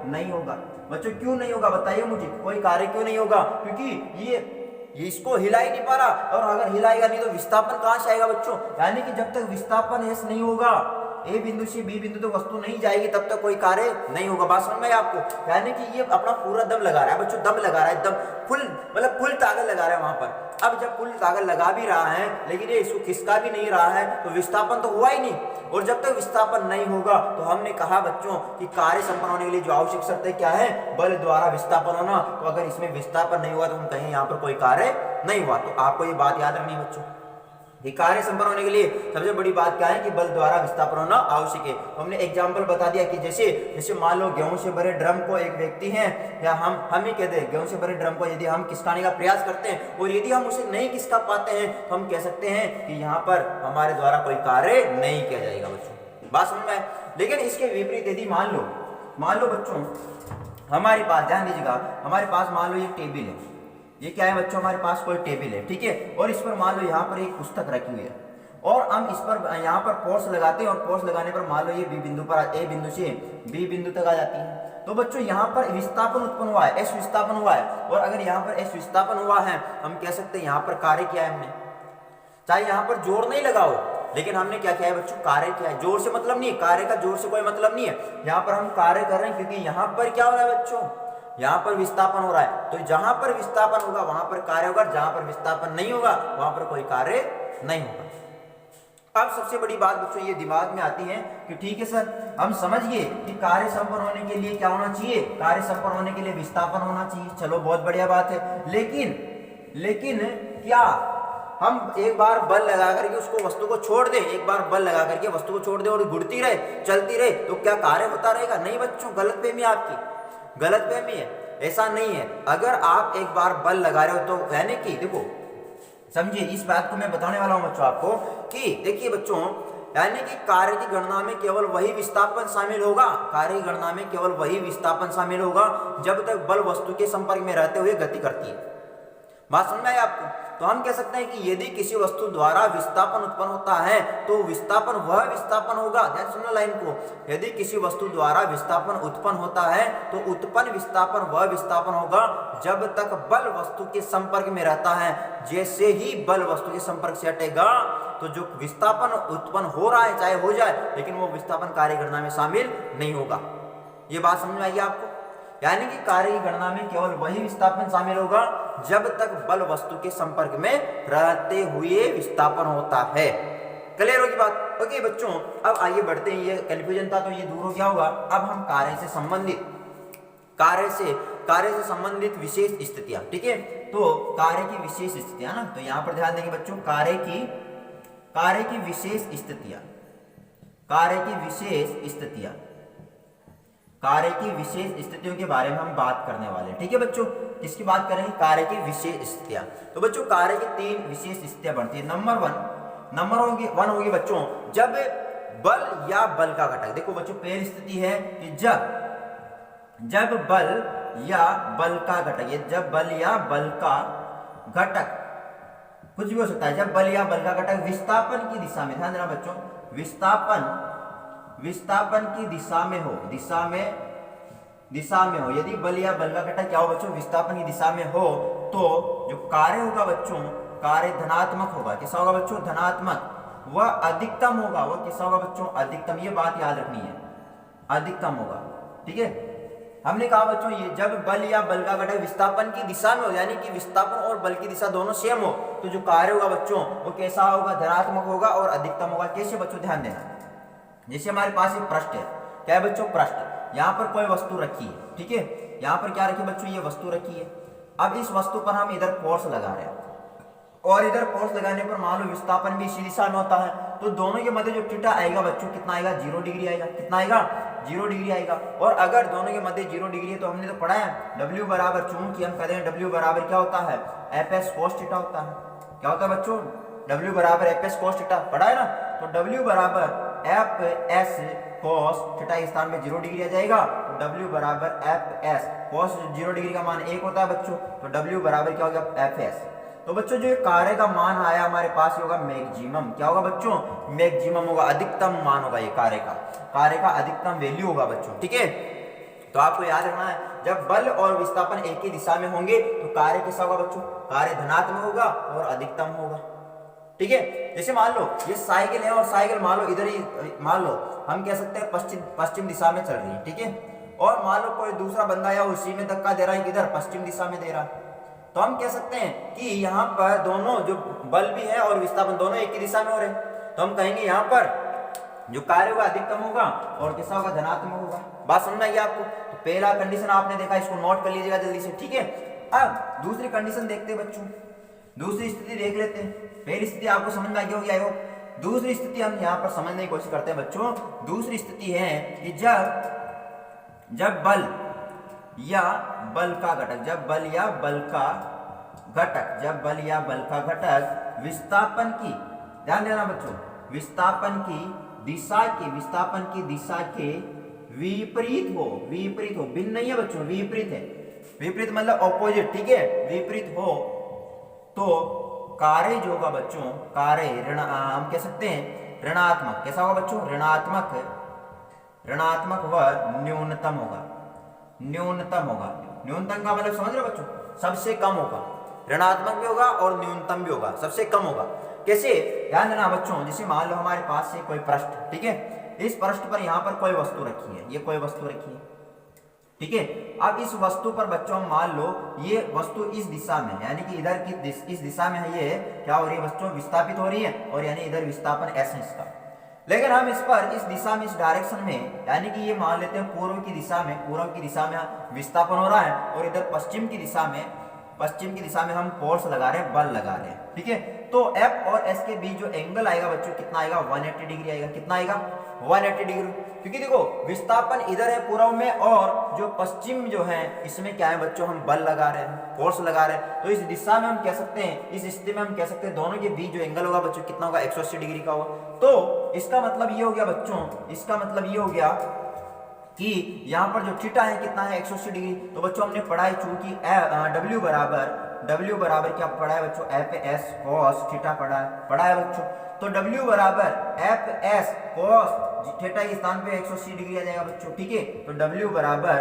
नहीं होगा। बच्चों क्यों नहीं होगा बताइए मुझे, कोई कार्य क्यों नहीं होगा? क्योंकि ये इसको हिला ही नहीं पा रहा, और अगर हिलाएगा नहीं तो विस्थापन कहां से आएगा बच्चों? यानी कि जब तक विस्थापन एस नहीं होगा, ए बिंदु से बी बिंदु तक वस्तु नहीं जाएगी, तब तक कोई कार्य नहीं होगा। बात समझ में आपको? यानी कि ये अपना पूरा दम लगा रहा है बच्चों, दम लगा रहा है एकदम फुल, मतलब फुल ताकत लगा रहा है वहां पर। अब जब फुल ताकत लगा भी रहा है लेकिन ये इसको खिसका भी नहीं रहा है, तो विस्थापन तो हुआ ही नहीं। और जब तक विस्थापन नहीं होगा तो हमने कहा बच्चों कि कार्य संपन्न होने के लिए जो आवश्यक शर्तें क्या है? बल द्वारा विस्थापन होना। तो अगर इसमें विस्थापन नहीं हुआ तो हम कहें यहाँ पर कोई कार्य नहीं हुआ। तो आपको ये बात याद रखनी है बच्चों, ये कार्य संपन्न होने के लिए सबसे बड़ी बात क्या है कि बल द्वारा विस्थापन होना आवश्यक है। तो हमने एग्जांपल बता दिया कि जैसे मान लो गेहूं से भरे ड्रम को एक व्यक्ति है, या हम ही कहते हैं गेहूं से भरे ड्रम को यदि हम खिसकाने का प्रयास करते हैं और यदि हम उसे नहीं खिसका पाते हैं तो हम कह सकते हैं कि यहाँ पर हमारे द्वारा कोई कार्य नहीं किया जाएगा बच्चों। बात समझ में आए? लेकिन इसके विपरीत यदि मान लो बच्चों हमारे पास, ध्यान दीजिएगा, हमारे पास मान लो ये टेबल है, ये क्या है बच्चों? हमारे पास कोई टेबल है, ठीक है, और इस पर मान लो यहाँ पर एक पुस्तक रखी हुई है, और हम इस पर यहाँ पर फोर्स लगाते हैं, और फोर्स लगाने पर मान लो ये बी बिंदु पर, ए बिंदु से बी बिंदु तक आ जाती है। तो बच्चों यहाँ पर विस्थापन उत्पन्न हुआ है, एस विस्थापन हुआ है, और अगर यहाँ पर एस विस्थापन हुआ है हम कह सकते हैं यहाँ पर कार्य किया है हमने। चाहे यहाँ पर जोर नहीं लगाओ, लेकिन हमने क्या किया है बच्चों? कार्य किया है। जोर से मतलब नहीं है, कार्य का जोर से कोई मतलब नहीं है, यहाँ पर हम कार्य कर रहे हैं क्योंकि यहाँ पर क्या हो रहा है बच्चों? यहाँ पर विस्थापन हो रहा है। तो जहां पर विस्थापन होगा वहां पर कार्य होगा, जहां पर विस्थापन नहीं होगा वहां पर कोई कार्य नहीं होगा। अब सबसे बड़ी बात बच्चों ये दिमाग में आती है कि ठीक है सर, हम समझ गए कि कार्य संपन्न होने के लिए क्या होना चाहिए? कार्य संपन्न होने के लिए विस्थापन होना चाहिए। चलो बहुत बढ़िया बात है, लेकिन क्या हम एक बार बल लगा करके उसको वस्तु को छोड़ दें, एक बार बल लगा करके वस्तु को छोड़ दें और घुड़ती रहे, चलती रहे, तो क्या कार्य होता रहेगा? नहीं बच्चों, गलतफहमी आपकी, गलतफहमी है, ऐसा नहीं है। अगर आप एक बार बल लगा रहे हो तो यानी कि देखो समझिए, इस बात को मैं बताने वाला हूं बच्चों आपको कि देखिए बच्चों, यानी कि कार्य की गणना में केवल वही विस्थापन शामिल होगा, कार्य की गणना में केवल वही विस्थापन शामिल होगा जब तक बल वस्तु के संपर्क में रहते हुए गति करती है। बात समझ में आई आपको? तो हम कह सकते हैं कि यदि किसी वस्तु द्वारा विस्थापन उत्पन्न होता है तो विस्थापन वह विस्थापन होगा, ध्यान सुनना लाइन को, यदि किसी वस्तु द्वारा विस्थापन उत्पन्न होता है तो उत्पन्न विस्थापन वह विस्थापन होगा जब तक बल वस्तु के संपर्क में रहता है। जैसे ही बल वस्तु के संपर्क से हटेगा तो जो विस्थापन उत्पन्न हो रहा है चाहे हो जाए, लेकिन वो विस्थापन कार्य गणना में शामिल नहीं होगा। ये बात समझ में आएगी आपको? यानी कि कार्य की गणना में केवल वही विस्थापन शामिल होगा जब तक बल वस्तु के संपर्क में रहते हुए विस्थापन होता है। क्लियर होगी बात? ओके बच्चों, अब आइए बढ़ते हैं, ये कंफ्यूजन था तो ये दूर हो गया होगा। अब हम कार्य से संबंधित विशेष स्थितियां, ठीक है, तो कार्य की विशेष स्थितियां ना, तो यहां पर ध्यान देंगे बच्चों, कार्य की विशेष स्थितियां, कार्य की विशेष स्थितियों के बारे में हम बात करने वाले हैं, ठीक है बच्चों। किसकी बात करेंगे? कार्य की विशेष स्थितियां। तो बच्चों कार्य की 3 विशेष स्थितियां बनती है। नंबर वन होगी बच्चों जब बल या बल का घटक, देखो बच्चों पहली स्थिति है कि जब बल या बल का घटक, ये जब बल या बल का घटक कुछ भी हो सकता है, जब बल या बल का घटक विस्थापन की दिशा में, ध्यान देना बच्चों, विस्थापन की दिशा में हो, यदि बल या बल का घटक क्या हो बच्चों? विस्थापन की दिशा में हो, तो जो कार्य होगा बच्चों, कार्य धनात्मक होगा। कैसा होगा बच्चों? धनात्मक। वह अधिकतम होगा, वह कैसा होगा बच्चों? अधिकतम। ये बात याद रखनी है, अधिकतम होगा, ठीक है। हमने कहा बच्चों ये जब बल या बल का घटक विस्थापन की दिशा में हो, यानी कि विस्थापन और बल की दिशा दोनों सेम हो, तो जो कार्य होगा बच्चों वो कैसा होगा? धनात्मक होगा और अधिकतम होगा। कैसे बच्चों? ध्यान देना, जैसे हमारे पास एक पृष्ठ है, क्या है बच्चों? पृष्ठ। यहाँ पर कोई वस्तु रखी है, ठीक है, यहाँ पर क्या रखी बच्चों? ये वस्तु रखी है। अब इस वस्तु पर हम इधर फोर्स लगा रहे हैं और इधर फोर्स लगाने पर मान लो विस्थापन भी इसी दिशा में होता है, तो दोनों के मध्य जो थीटा आएगा बच्चों कितना आएगा? 0 डिग्री आएगा। कितना आएगा? 0 डिग्री आएगा। और अगर दोनों के मध्य 0 डिग्री है तो हमने तो पढ़ा है W बराबर, चूंकि हम कहते हैं W बराबर क्या होता है? FS cos थीटा होता है। क्या होता है बच्चों? W बराबर FS cos थीटा, पढ़ा है ना? तो W बराबर FS cos थीटा के स्थान में 0 डिग्री आ जाएगा, तो W बराबर FS cos 0 डिग्री का मान 1 होता है बच्चों, तो W बराबर क्या होगा? FS। तो बच्चों जो कार्य का मान आया हमारे पास ये होगा मैक्सिमम। क्या होगा बच्चों? मैक्सिमम होगा, अधिकतम मान होगा, ये कार्य का अधिकतम वैल्यू होगा बच्चों, ठीक है। तो आपको याद रखना है जब बल और विस्थापन एक ही दिशा में होंगे तो कार्य कैसा होगा बच्चों, कार्य धनात्मक होगा और अधिकतम होगा। ठीक है, जैसे मान लो ये साइकिल है और साइकिल मान लो इधर ही, मान लो हम कह सकते हैं पश्चिम दिशा में चल रही है। ठीक है, और मान लो कोई दूसरा बंदा या उसी में धक्का दे रहा है, किधर, पश्चिम दिशा में दे रहा है, तो हम कह सकते हैं कि यहाँ पर दोनों जो बल भी है और विस्थापन दोनों एक ही दिशा में हो रहे हैं, तो हम कहेंगे यहाँ पर जो कार्य होगा अधिकतम होगा और कैसा होगा, धनात्मक होगा। बात समझ में आई आपको? तो पहला कंडीशन आपने देखा, इसको नोट कर लीजिएगा जल्दी से। ठीक है, अब दूसरी कंडीशन देखते हैं बच्चों, दूसरी स्थिति देख लेते हैं। पहली स्थिति आपको समझ में आ गई होगी आई होप। दूसरी स्थिति हम यहाँ पर समझने की कोशिश करते हैं बच्चों। दूसरी स्थिति है कि जब बल या बल का घटक, जब बल या बल का घटक, जब बल या बल का घटक विस्थापन की, ध्यान देना बच्चों, विस्थापन की दिशा के विपरीत हो, भिन्न नहीं है बच्चों, विपरीत है, विपरीत मतलब ऑपोजिट। ठीक है, विपरीत हो तो कार्य जो होगा बच्चों, कार्य हम कह सकते हैं ऋणात्मक। कैसा होगा बच्चों, ऋणात्मक व न्यूनतम होगा। न्यूनतम का मतलब समझ रहे हो बच्चों, सबसे कम होगा, ऋणात्मक भी होगा और न्यूनतम भी होगा, सबसे कम होगा। कैसे, ध्यान देना बच्चों, जैसे मान लो हमारे पास से कोई पृष्ठ, ठीक है, इस पृष्ठ पर यहाँ पर कोई वस्तु रखी है, ये कोई वस्तु रखी है। ठीक है, अब इस वस्तु पर बच्चों मान लो ये वस्तु इस दिशा में, यानी कि इधर की इस दिशा में है, ये क्या हो रही है बच्चों, विस्थापित हो रही है, और यानी इधर विस्थापन S है इसका। लेकिन हम इस पर इस दिशा में, इस डायरेक्शन में, यानी कि ये मान लेते हैं पूर्व की दिशा में विस्थापन हो रहा है, और इधर पश्चिम की दिशा में हम फोर्स लगा रहे हैं, बल लगा रहे हैं। ठीक है, तो F और S के बीच जो एंगल आएगा बच्चों, कितना आएगा, 180 डिग्री आएगा। कितना आएगा, 180 डिग्री, क्योंकि देखो विस्थापन इधर है पूर्व में, और जो पश्चिम जो है इसमें क्या है बच्चों, हम बल लगा रहे हैं, फोर्स लगा रहे हैं। तो इस दिशा में हम कह सकते हैं, इस स्थिति में हम कह सकते हैं दोनों के बीच जो एंगल होगा बच्चों कितना होगा, 180 डिग्री का होगा। तो इसका मतलब ये हो गया बच्चों, इसका मतलब ये हो गया कि यहाँ पर जो थीटा है कितना है, 180 डिग्री। तो बच्चों हमने पढ़ा है, चूंकि W बराबर क्या पढ़ा है बच्चों, FS cos थीटा पढ़ा है बच्चों। तो W बराबर FS cos थीटा के स्थान पे 180 डिग्री आ जाएगा बच्चों। ठीक है, तो W बराबर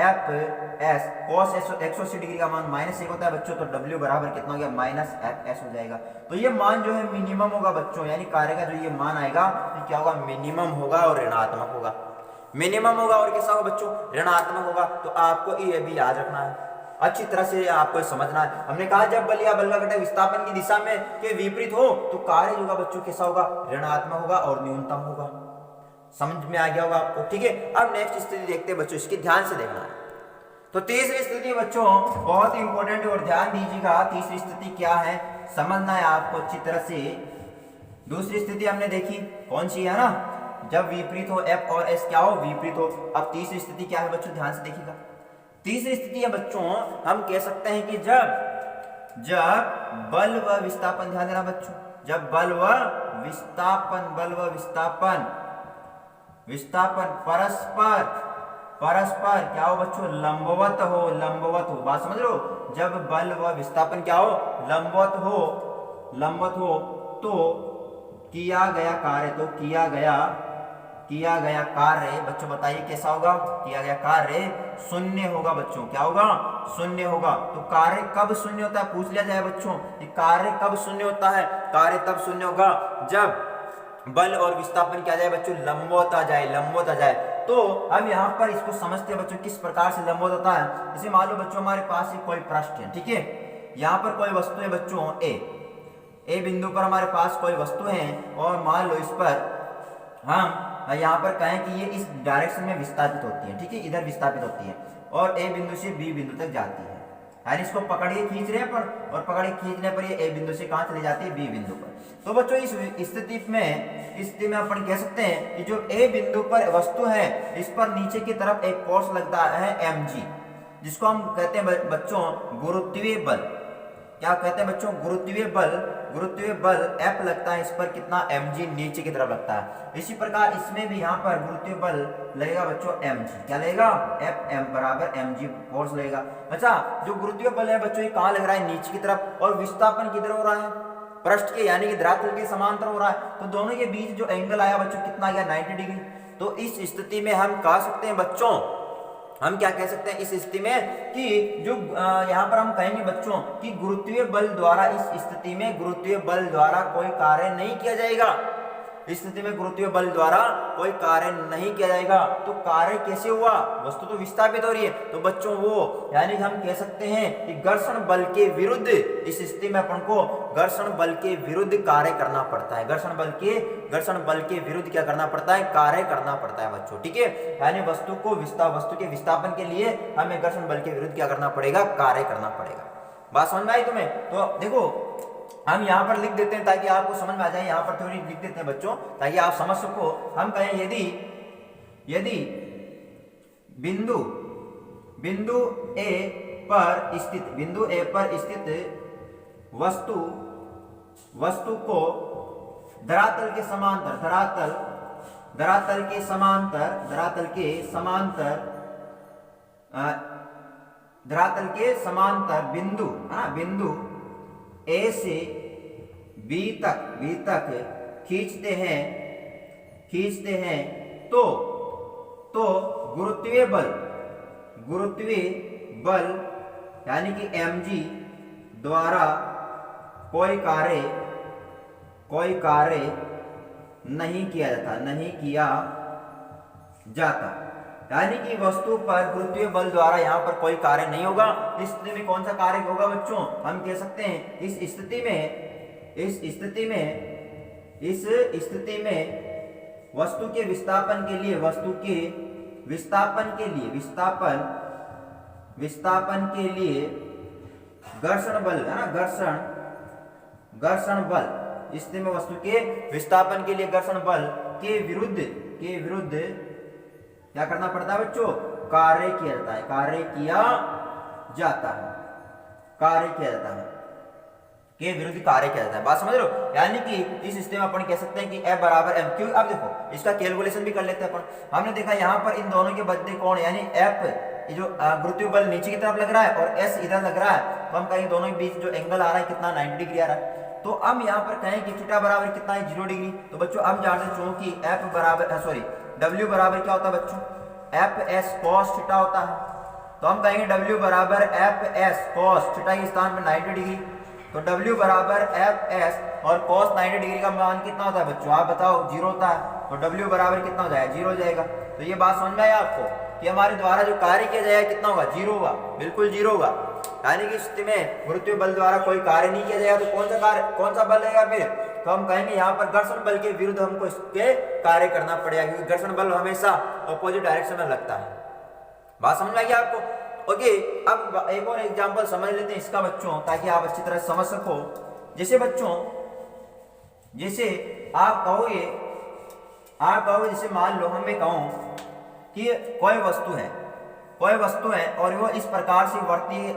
FS cos 180 डिग्री का मान -1 होता है बच्चों, तो W बराबर कितना हो गया, -FS हो जाएगा। तो ये मान जो है मिनिमम होगा बच्चों, यानी कार्य का जो ये मान आएगा ये क्या होगा, मिनिमम होगा और ऋणात्मक होगा। मिनिमम होगा और कैसा होगा बच्चों, ऋणात्मक होगा। तो आपको ये भी याद रखना है, अच्छी तरह से आपको समझना है। हमने कहा जब बल या बल का घटक विस्थापन की दिशा में के विपरीत हो तो कार्य होगा बच्चों कैसा होगा, ऋणात्मक होगा और न्यूनतम होगा। समझ में आ गया होगा आपको? ठीक है, अब नेक्स्ट स्थिति देखते हैं बच्चों, इसकी ध्यान से देखना है। तो तीसरी स्थिति बच्चों बहुत ही इंपॉर्टेंट है और ध्यान दीजिएगा, तीसरी स्थिति क्या है समझना है आपको अच्छी तरह से। दूसरी स्थिति हमने देखी कौन सी है ना, जब विपरीत हो, F और S क्या हो, विपरीत हो। अब तीसरी स्थिति क्या है बच्चों, ध्यान से देखिएगा। तीसरी स्थिति है बच्चों, हम कह सकते हैं कि जब बल व विस्थापन, ध्यान देना बच्चों, जब बल व विस्थापन परस्पर क्या हो बच्चों, लंबवत हो। बात समझ रहे हो, जब बल व विस्थापन क्या हो, लंबवत हो तो किया गया कार्य बच्चों बताइए कैसा होगा, किया गया कार्य शून्य होगा बच्चों। क्या होगा, शून्य होगा। तो कार्य कब शून्य होता है, पूछ लिया जाए बच्चों कि कार्य कब शून्य होता है। कार्य तब शून्य होगा जब बल और विस्थापन क्या जाए बच्चों, लंबवत आ जाए। तो हम यहाँ पर इसको समझते हैं बच्चों किस प्रकार से लंबवत होता है। जैसे मान लो बच्चों हमारे पास कोई पृष्ठ है, ठीक है, यहाँ पर कोई वस्तु है बच्चों ए बिंदु पर हमारे पास कोई वस्तु है, और मान लो इस पर हम यहाँ पर कहें कि ये इस डायरेक्शन में विस्थापित होती है, ठीक है, इधर विस्थापित होती है और ए बिंदु से बी बिंदु तक जाती है। यानी इसको पकड़िए, खींच रहे हैं पर, और पकड़िए खींचने पर ये ए बिंदु से कहाँ चली जाती है, बी बिंदु पर। तो बच्चों इस स्थिति में अपन कह सकते हैं कि जो ए बिंदु पर वस्तु है इस पर नीचे की तरफ एक फोर्स लगता है mg, जिसको हम कहते हैं बच्चों गुरुत्वीय बल। क्या कहते हैं बच्चों, गुरुत्वीय बल F लगता है इस पर, कितना, mg, नीचे की तरफ लगता है। इसी प्रकार इसमें भी यहाँ पर गुरुत्वीय बल लगेगा बच्चों mg। क्या लगेगा, Fm बराबर mg फोर्स लगेगा। अच्छा, जो गुरुत्वीय बल है बच्चों ये कहाँ लग रहा है, नीचे की तरफ, और विस्थापन किधर हो रहा है, पृष्ठ के यानी कि धरातल के समांतर हो रहा है। तो दोनों के बीच जो एंगल आया बच्चों कितना गया, 90 डिग्री। तो इस स्थिति में हम कह सकते हैं बच्चों हम क्या कह सकते हैं इस स्थिति में कि जो यहाँ पर हम कहेंगे बच्चों कि गुरुत्वीय बल द्वारा, इस स्थिति में गुरुत्वीय बल द्वारा कोई कार्य नहीं किया जाएगा। इस स्थिति में गुरुत्वीय बल द्वारा कोई कार्य नहीं किया जाएगा। तो कार्य कैसे हुआ? वस्तु तो विस्थापित हो रही है, तो बच्चों वो यानी हम कह सकते हैं कि घर्षण बल के विरुद्ध, इस स्थिति में अपन को घर्षण बल के विरुद्ध कार्य करना पड़ता है। घर्षण बल के विरुद्ध क्या करना पड़ता है? कार्य करना पड़ता है बच्चों, ठीक है। यानी वस्तु के विस्थापन के लिए हमें घर्षण बल के विरुद्ध क्या करना पड़ेगा? कार्य करना पड़ेगा। बात समझ में आई तुम्हें? तो देखो हम यहाँ पर लिख देते हैं ताकि आपको समझ में आ जाए। यहाँ पर थ्योरी लिख देते हैं बच्चों ताकि आप समझ सको। हम कहें यदि बिंदु ए पर स्थित वस्तु को धरातल के समांतर बिंदु ए से बी तक खींचते हैं तो गुरुत्वीय बल यानी कि mg द्वारा कोई कार्य नहीं किया जाता। यानी कि वस्तु पर गुरुत्वीय बल द्वारा यहाँ पर कोई कार्य नहीं होगा। इस स्थिति में कौन सा कार्य होगा बच्चों? हम कह सकते हैं इस स्थिति में वस्तु के विस्थापन के लिए घर्षण बल है ना, घर्षण बल, इस स्थिति में वस्तु के विस्थापन के लिए घर्षण बल के विरुद्ध क्या करना पड़ता है बच्चों? कार्य किया जाता है के विरुद्ध कार्य किया जाता है। बात समझ रहे हो? यानी कि इस स्थिति में अपन कह सकते हैं कि F बराबर m क्यों। अब देखो इसका कैलकुलेशन भी कर लेते हैं अपन। हमने देखा यहाँ पर इन दोनों के बदले कौन, यानी F जो गुरुत्वीय बल नीचे की तरफ लग रहा है और S इधर लग रहा है, तो हम कहेंगे दोनों के बीच जो एंगल आ रहा है कितना, 90 डिग्री आ रहा है। तो हम यहाँ पर कहें कि थीटा बराबर कितना है, 0 डिग्री। तो बच्चों हम जानते हैं कि W बराबर क्या होता है बच्चों? Fs cos थीटा होता है। तो हम कहेंगे W बराबर Fs cos थीटा के स्थान पर 90 डिग्री। तो W बराबर Fs और cos 90 डिग्री का मान कितना होता है बच्चों? आप बताओ। 0 होता है। तो W बराबर कितना हो जाएगा? 0 हो जाएगा। तो ये बात समझ में आई आपको कि हमारे द्वारा जो कार्य किया जाएगा कितना होगा? 0 होगा, बिल्कुल 0 होगा। यानी कि स्थिति में गुरुत्वीय बल द्वारा कोई कार्य नहीं किया जाएगा। तो कौन सा बल रहेगा फिर? तो हम कहेंगे यहाँ पर घर्षण बल के विरुद्ध हमको इसके कार्य करना पड़ेगा, क्योंकि घर्षण बल हमेशा अपोजिट डायरेक्शन में लगता है। बात समझ में आई आपको? ओके, अब एक और एग्जांपल समझ लेते हैं इसका बच्चों, ताकि आप अच्छी तरह समझ सको। जैसे बच्चों, जैसे आप कहोगे, जैसे मान लो मैं कहूं कि कोई वस्तु है और वो इस प्रकार से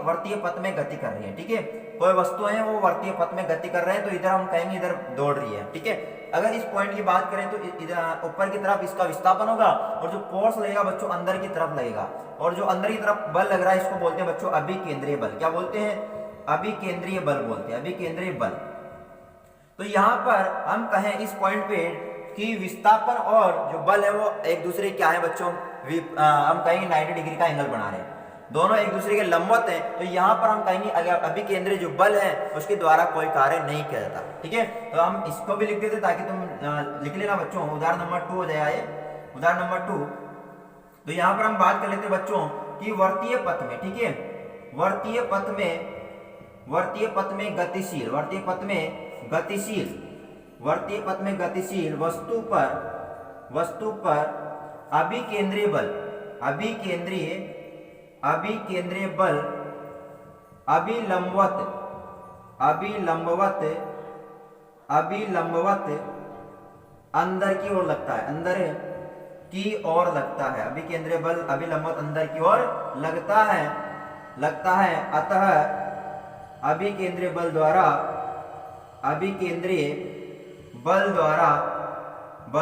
वर्तीय पथ में गति कर रही है, ठीक है। कोई वस्तु है वो वर्तीय पथ में गति कर रहे हैं, तो इधर हम कहेंगे इधर दौड़ रही है, ठीक है। अगर इस पॉइंट की बात करें तो इधर ऊपर की तरफ इसका विस्थापन होगा और जो फोर्स लगेगा बच्चों अंदर की तरफ लगेगा, और जो अंदर की तरफ बल लग रहा है इसको बोलते हैं बच्चों अभिकेंद्रीय बल। क्या बोलते हैं? अभिकेंद्रीय बल बोलते हैं, अभिकेंद्रीय बल। तो यहाँ पर हम कहें इस पॉइंट पे कि विस्थापन और जो बल है वो एक दूसरे क्या है बच्चों? हम कहेंगे 90 डिग्री का एंगल बना रहे हैं, दोनों एक दूसरे के लंबवत हैं। तो यहाँ पर हम कहेंगे अगर अभिकेंद्रीय जो बल है उसके द्वारा कोई कार्य नहीं किया जाता, ठीक है। तो हम इसको भी लिख देते ताकि तुम लिख लेना बच्चों। उदाहरण नंबर 2 हो जाएगा ये, उदाहरण नंबर 2। तो यहाँ पर हम बात कर लेते हैं बच्चों कि वर्तीय पथ में, ठीक है, वर्तीय पथ में गतिशील वस्तु पर अभिकेंद्रीय बल अभिलंबवत अंदर की ओर लगता है, अभिकेंद्रीय बल अभिलंबवत अंदर की ओर लगता है। अतः अभिकेंद्रीय बल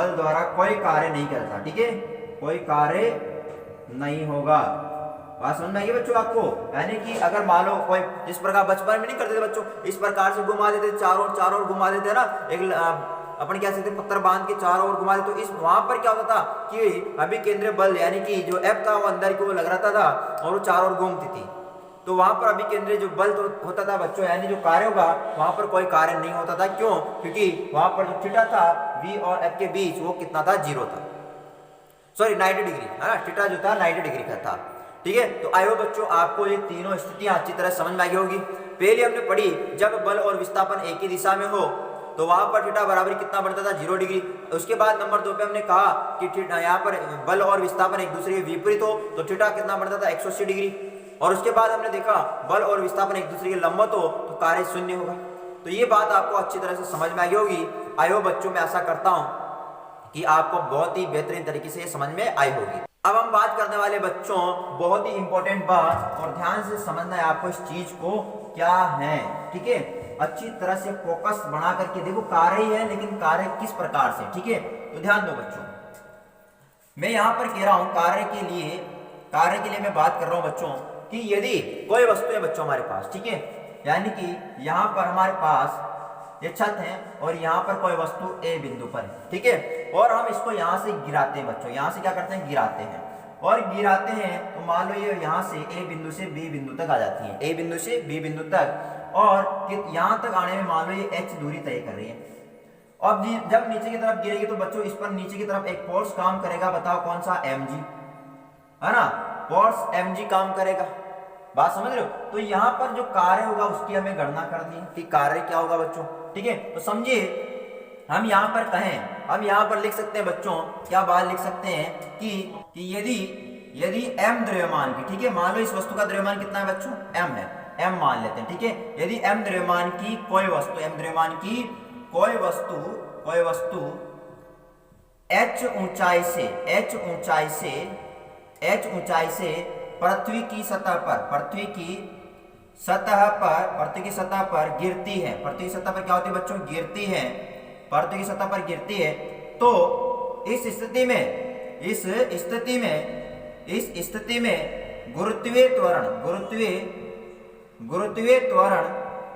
द्वारा कोई कार्य नहीं करता, ठीक है, कोई कार्य नहीं होगा। बात समझ में आई बच्चों आपको? यानी कि अगर मान लो कोई इस प्रकार बचपन में नहीं करते थे बच्चों, इस प्रकार से घुमा देते चारों घुमा देते ना, एक अपन क्या सकते पत्थर बांध के चारों ओर घुमा दे, तो इस वहां पर क्या होता था कि अभिकेंद्रीय बल यानी कि जो F था वो अंदर की ओर लग रहता था और वो चारों ओर घूमती थी। तो वहां पर अभिकेंद्रीय जो बल तो होता था बच्चों, यानी जो कार्य होगा वहां पर कोई कार्य नहीं होता था। क्यों? क्योंकि वहां पर जो थीटा था V और F के बीच वो कितना था, 0 था, सॉरी 90 डिग्री, है ना, थीटा जो था 90 डिग्री का था। ठीक है, तो आयो बच्चों आपको ये तीनों स्थितियां अच्छी तरह समझ में आ गई होगी। पहले हमने पढ़ी जब बल और विस्थापन एक ही दिशा में हो तो वहां पर थीटा बराबर कितना बनता था, 0 डिग्री। उसके बाद नंबर 2 पे हमने कहा कि यहाँ पर बल और विस्थापन एक दूसरे के विपरीत हो तो थीटा कितना बनता था, 180 डिग्री। और उसके बाद हमने देखा बल और विस्थापन एक दूसरे के लंबवत हो तो कार्य शून्य होगा। तो ये बात आपको अच्छी तरह से समझ में आ गई होगी। आयो बच्चों मैं आशा करता हूं कि आपको बहुत ही बेहतरीन तरीके से समझ में आई होगी। अब हम बात करने वाले बच्चों बहुत ही इंपॉर्टेंट बात, और ध्यान से समझना है आपको इस चीज को क्या है। ठीक है, अच्छी तरह से फोकस बना करके देखो, कार्य ही है लेकिन कार्य किस प्रकार से। ठीक है, तो ध्यान दो बच्चों, मैं यहां पर कह रहा हूं कार्य के लिए मैं बात कर रहा हूं बच्चों कि यदि कोई वस्तु है बच्चों हमारे पास, ठीक है, यानी कि यहां पर हमारे पास ये छत है और यहाँ पर कोई वस्तु A बिंदु पर है, ठीक है, और हम इसको यहाँ से गिराते हैं बच्चों, यहाँ से क्या करते हैं, गिराते हैं, और गिराते हैं तो मान लो ये यहाँ से A बिंदु से B बिंदु तक आ जाती है, A बिंदु से B बिंदु तक, और यहाँ तक आने में मान लो ये H दूरी तय कर रही है। अब जब नीचे की तरफ गिरेगी तो बच्चों इस पर नीचे की तरफ एक फोर्स काम करेगा, बताओ कौन सा, mg, है ना, फोर्स mg काम करेगा, बात समझ रहे हो। तो यहाँ पर जो कार्य होगा उसकी हमें गणना करनी है कि कार्य क्या होगा बच्चों। ठीक है, तो समझिए हम यहाँ पर कहें, हम यहाँ पर लिख सकते हैं बच्चों, क्या बात लिख सकते हैं कि यदि m द्रव्यमान की, ठीक है, मान लो इस वस्तु का द्रव्यमान कितना है बच्चों, m है, m मान लेते हैं। ठीक है, यदि m द्रव्यमान की कोई वस्तु h ऊंचाई से पृथ्वी की सतह पर गिरती है, पृथ्वी की सतह पर क्या होती है बच्चों, गिरती है, पृथ्वी की सतह पर गिरती है, तो इस स्थिति में गुरुत्वीय त्वरण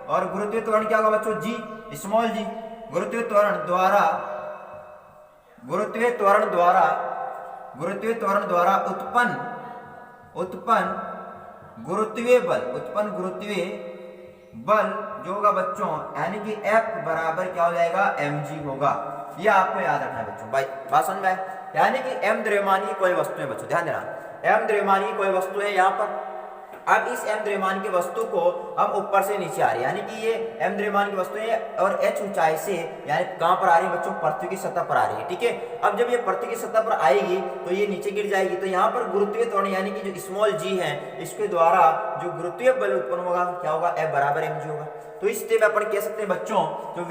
और गुरुत्वीय त्वरण क्या होगा बच्चों, g, स्मॉल g, गुरुत्वीय त्वरण द्वारा उत्पन्न गुरुत्वीय बल जो होगा बच्चों, यानी कि F बराबर क्या हो जाएगा, mg होगा। ये आपको याद रखना है बच्चों, भाई बात समझ में आए, यानी कि m द्रव्यमान की कोई वस्तु है बच्चों, ध्यान देना, m द्रव्यमान की कोई वस्तु है यहाँ पर। अब इस m द्रव्यमान की वस्तु को हम ऊपर से नीचे आ रही है, यानी कि ये m द्रव्यमान की वस्तु है और h ऊंचाई से, यानी कहां पर आ रही है बच्चों, पृथ्वी की सतह पर आ रही है। ठीक है, अब जब ये पृथ्वी की सतह पर आएगी तो ये नीचे गिर जाएगी, तो यहाँ पर गुरुत्वीय त्वरण यानी कि जो स्मॉल g है इसके द्वारा जो गुरुत्वीय बल उत्पन्न होगा क्या होगा, F बराबर mg होगा। तो इस स्टेप अपन कह सकते हैं बच्चों जो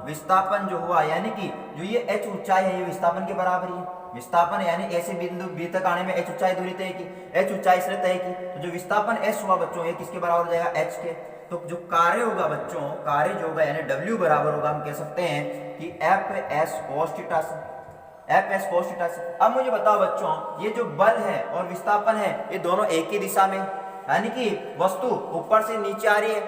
विस्थापन जो हुआ, यानी कि जो ये h ऊंचाई है ये विस्थापन के बराबर ही है। विस्थापन यानी A से बिंदु B तक आने में h ऊंचाई दूरी तय की, h ऊंचाई से तय की, तो जो विस्थापन s हुआ बच्चों ये किसके बराबर हो जाएगा, h के। तो जो कार्य होगा बच्चों, कार्य जो होगा यानी W बराबर होगा, हम कह सकते हैं कि Fs cos थीटा से। अब मुझे बताओ बच्चों, ये जो बल है और विस्थापन है ये दोनों एक ही दिशा में, यानी कि वस्तु ऊपर से नीचे आ रही है,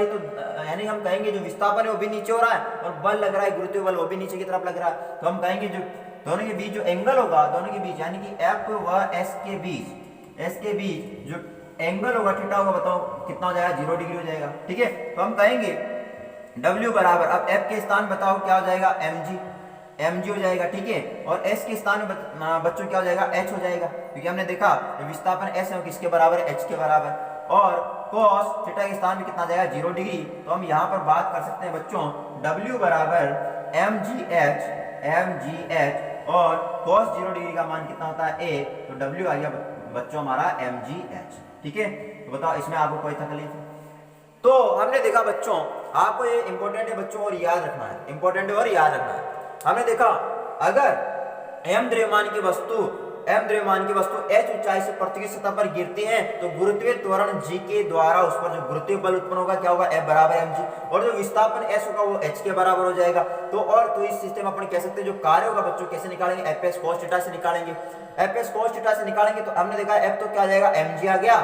तो यानी हम कहेंगे जो विस्थापन है वो भी नीचे हो रहा है और बल लग रहा है गुरुत्वीय बल वो भी नीचे की तरफ लग रहा है, तो हम कहेंगे जो दोनों के बीच जो एंगल होगा, दोनों के बीच यानी कि F व S के बीच जो एंगल होगा थीटा होगा, बताओ कितना हो जाएगा, 0 डिग्री हो जाएगा। ठीक है, तो हम कहेंगे W बराबर, अब F के स्थान बताओ क्या हो जाएगा, mg हो जाएगा। ठीक है, और S के स्थान में बच्चों क्या हो जाएगा, h हो जाएगा, क्योंकि हमने देखा विस्थापन S है किसके बराबर है, h के बराबर, और cos थीटा के स्थान में कितना जाएगा, 0 डिग्री। तो हम यहाँ पर बात कर सकते हैं बच्चों W बराबर mgh और cos 0 डिग्री का मान कितना होता है, a, तो W आ गया बच्चों हमारा mgh। ठीक है, तो बताओ इसमें आपको कोई तकलीफ है। तो हमने देखा बच्चों, आपको ये इंपॉर्टेंट है बच्चों और याद रखना है, हमने देखा अगर m द्रव्यमान की वस्तु h ऊंचाई से पृथ्वी की सतह पर गिरती है तो गुरुत्वीय त्वरण g के द्वारा उस पर जो गुरुत्वीय बल उत्पन्न होगा क्या होगा, F बराबर mg, और जो विस्थापन s होगा वो h के बराबर हो जाएगा। तो इस सिस्टम अपन कह सकते हैं जो कार्य होगा बच्चों कैसे निकालेंगे, Fs cos थीटा से निकालेंगे। तो हमने देखा F तो क्या आ जाएगा, mg आ गया,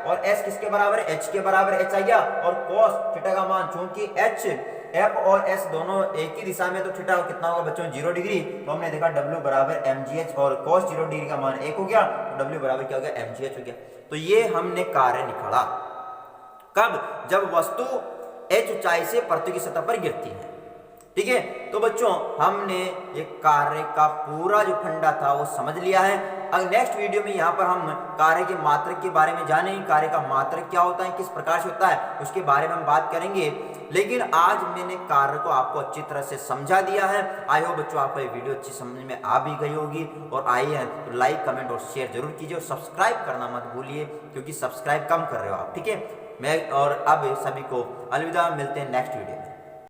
और s किसके बराबर है, h के बराबर, h आ गया। और cos थीटा का मान, चूंकि h f और s दोनों एक ही दिशा में, तो थीटा कितना होगा बच्चों 0 डिग्री। तो हमने देखा w बराबर mgh और cos 0 डिग्री का मान 1 हो गया, तो w बराबर क्या हो गया, mgh हो गया। तो ये हमने कार्य निकाला कब, जब वस्तु h ऊंचाई से पृथ्वी की सतह पर गिरती है। ठीक है, तो बच्चों हमने ये कार्य का पूरा जो फंडा था वो समझ लिया है। अब नेक्स्ट वीडियो में यहाँ पर हम कार्य के मात्रक के बारे में जानेंगे, कार्य का मात्रक क्या होता है, किस प्रकार से होता है, उसके बारे में हम बात करेंगे। लेकिन आज मैंने कार्य को आपको अच्छी तरह से समझा दिया है। आई होप बच्चों आपको ये वीडियो अच्छी समझ में आ भी गई होगी, और आई है तो लाइक कमेंट और शेयर जरूर कीजिए, और सब्सक्राइब करना मत भूलिए, क्योंकि सब्सक्राइब कम कर रहे हो आप। ठीक है, मैं और अब सभी को अलविदा, मिलते हैं नेक्स्ट वीडियो में।